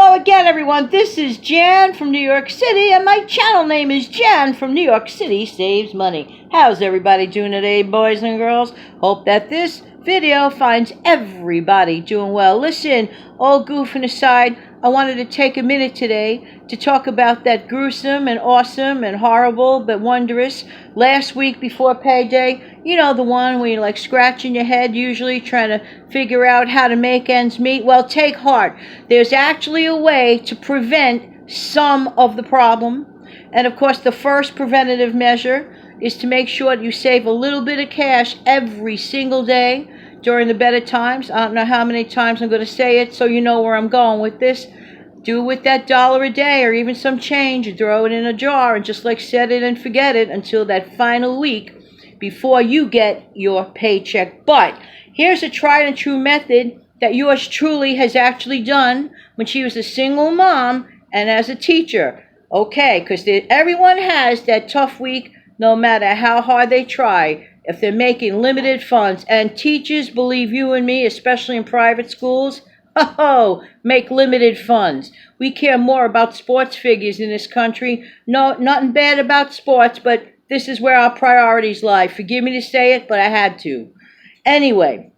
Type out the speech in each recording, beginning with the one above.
Hello again, everyone. This is Jan from New York City, and my channel name is Jan from New York City Saves Money. How's everybody doing today, boys and girls? Hope that this video finds everybody doing well. Listen, all goofing aside, I wanted to take a minute today to talk about that gruesome and awesome and horrible but wondrous last week before Payday. You know, the one where you're like scratching your head, usually trying to figure out how to make ends meet. Well, take heart. There's actually a way to prevent some of the problem. And of course, the first preventative measure is to make sure that you save a little bit of cash every single day during the better times. I don't know how many times I'm going to say it so you know where I'm going with this. Do with that $1 a day or even some change and throw it in a jar and just like set it and forget it until that final week before you get your paycheck. But here's a tried and true method that yours truly has actually done when she was a single mom and as a teacher. Okay, because everyone has that tough week no matter how hard they try. If they're making limited funds, and teachers, believe you and me, especially in private schools, make limited funds. We care more about sports figures in this country. No, nothing bad about sports, but this is where our priorities lie. Forgive me to say it, but I had to. Anyway,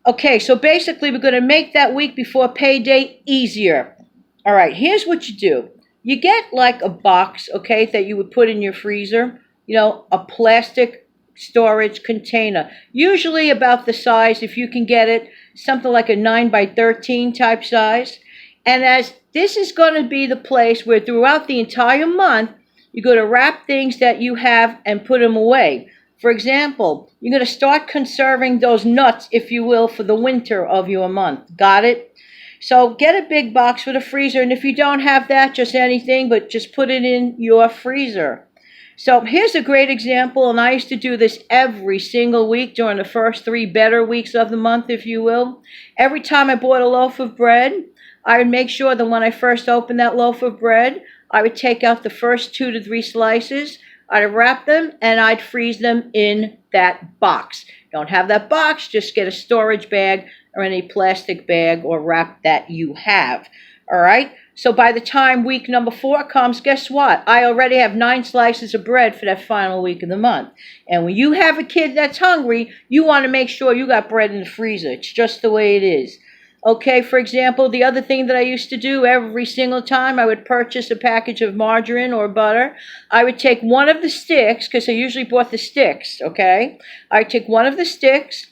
okay, so basically we're going to make that week before payday easier. All right, here's what you do. You get like a box, okay, that you would put in your freezer, you know, a plastic storage container, usually about the size, if you can get it, something like a 9x13 type size. And as this is going to be the place where throughout the entire month, you're going to wrap things that you have and put them away. For example, you're going to start conserving those nuts, if you will, for the winter of your month. Got it? So get a big box for the freezer, and if you don't have that, just anything, but just put it in your freezer. So here's a great example, and I used to do this every single week during the first 3 better weeks of the month, if you will. Every time I bought a loaf of bread, I would make sure that when I first opened that loaf of bread, I would take out the first 2 to 3 slices, I'd wrap them, and I'd freeze them in that box. Don't have that box, just get a storage bag or any plastic bag or wrap that you have. All right? So by the time week number 4 comes, guess what? I already have 9 slices of bread for that final week of the month. And when you have a kid that's hungry, you want to make sure you got bread in the freezer. It's just the way it is. Okay, for example, the other thing that I used to do every single time I would purchase a package of margarine or butter, I would take one of the sticks, because I usually bought the sticks, okay? I would take one of the sticks,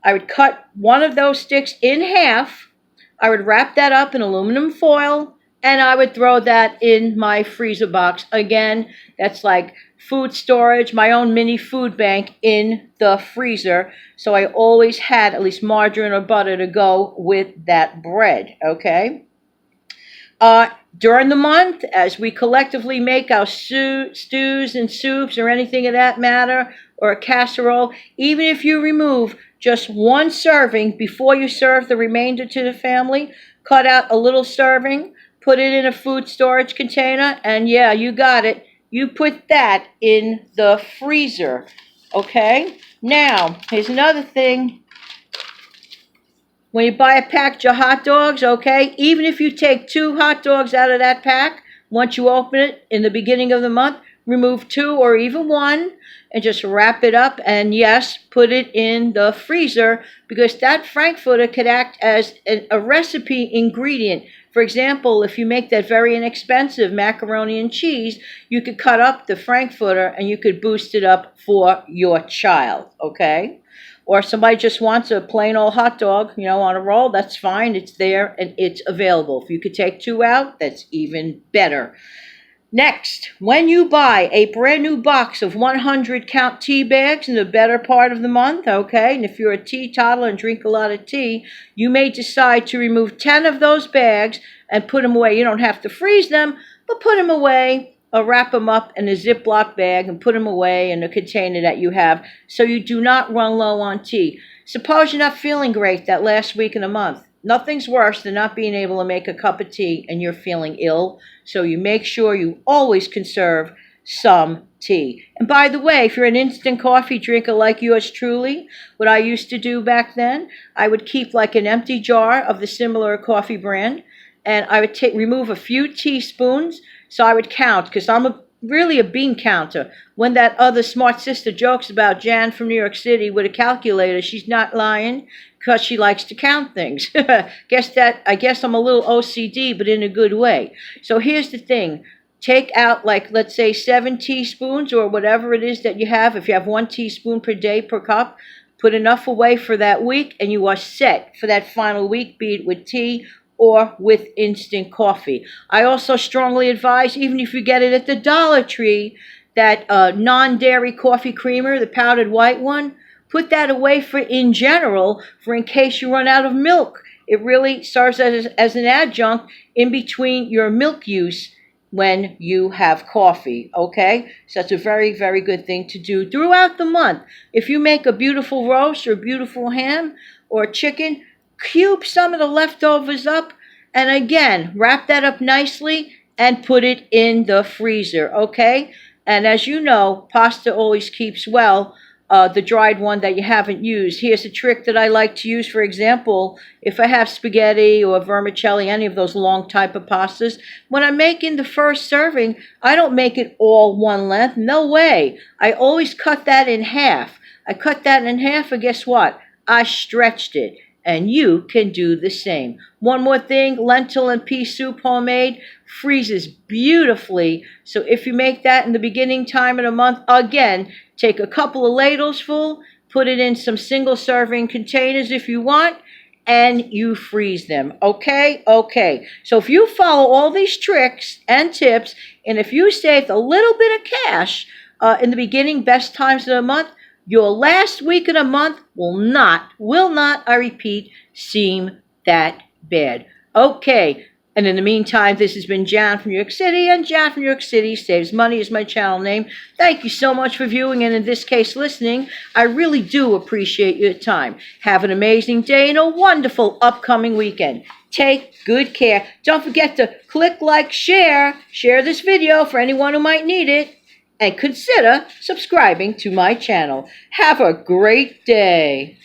I would cut one of those sticks in half, I would wrap that up in aluminum foil, and I would throw that in my freezer box. Again, that's like food storage, my own mini food bank in the freezer. So I always had at least margarine or butter to go with that bread, okay? During the month, as we collectively make our stews and soups or anything of that matter, or a casserole, even if you remove just 1 serving before you serve the remainder to the family, cut out a little serving, put it in a food storage container, and yeah, you got it. You put that in the freezer, okay? Now, here's another thing. When you buy a package of hot dogs, okay, even if you take 2 hot dogs out of that pack, once you open it in the beginning of the month, remove 2 or even 1 and just wrap it up and yes, put it in the freezer because that frankfurter could act as a recipe ingredient. For example, if you make that very inexpensive macaroni and cheese, you could cut up the frankfurter and you could boost it up for your child, okay? Or somebody just wants a plain old hot dog, you know, on a roll, that's fine. It's there and it's available. If you could take 2 out, that's even better. Next, when you buy a brand new box of 100 count tea bags in the better part of the month, okay, and if you're a teetotaler and drink a lot of tea, you may decide to remove 10 of those bags and put them away. You don't have to freeze them, but put them away or wrap them up in a Ziploc bag and put them away in a container that you have so you do not run low on tea. Suppose you're not feeling great that last week of the month. Nothing's worse than not being able to make a cup of tea and you're feeling ill. So you make sure you always conserve some tea. And by the way, if you're an instant coffee drinker like yours truly, what I used to do back then, I would keep like an empty jar of the similar coffee brand and I would remove a few teaspoons. So I would count, because I'm really a bean counter. When that other smart sister jokes about Jan from New York City with a calculator, she's not lying, because she likes to count things. I guess I'm a little OCD, but in a good way. So here's the thing. Take out, like, let's say 7 teaspoons or whatever it is that you have. If you have 1 teaspoon per day per cup, put enough away for that week, and you are set for that final week, be it with tea or with instant coffee. I also strongly advise, even if you get it at the Dollar Tree, that non-dairy coffee creamer, the powdered white one, put that away for in general, for in case you run out of milk. It really serves as an adjunct in between your milk use when you have coffee, okay? So that's a very, very good thing to do throughout the month. If you make a beautiful roast or a beautiful ham or chicken, cube some of the leftovers up, and again, wrap that up nicely and put it in the freezer, okay? And as you know, pasta always keeps well, the dried one that you haven't used. Here's a trick that I like to use. For example, if I have spaghetti or vermicelli, any of those long type of pastas, when I'm making the first serving, I don't make it all one length. No way. I always cut that in half. I cut that in half, and guess what? I stretched it. And you can do the same. One more thing, lentil and pea soup, homemade, freezes beautifully. So if you make that in the beginning time of the month, again, take a couple of ladles full, put it in some single serving containers if you want, and you freeze them, okay? Okay, so if you follow all these tricks and tips, and if you saved a little bit of cash in the beginning, best times of the month, your last week of the month will not, I repeat, seem that bad. Okay, and in the meantime, this has been Jan from New York City, and Jan from New York City Saves Money is my channel name. Thank you so much for viewing, and in this case, listening. I really do appreciate your time. Have an amazing day and a wonderful upcoming weekend. Take good care. Don't forget to click like, share this video for anyone who might need it, and consider subscribing to my channel. Have a great day.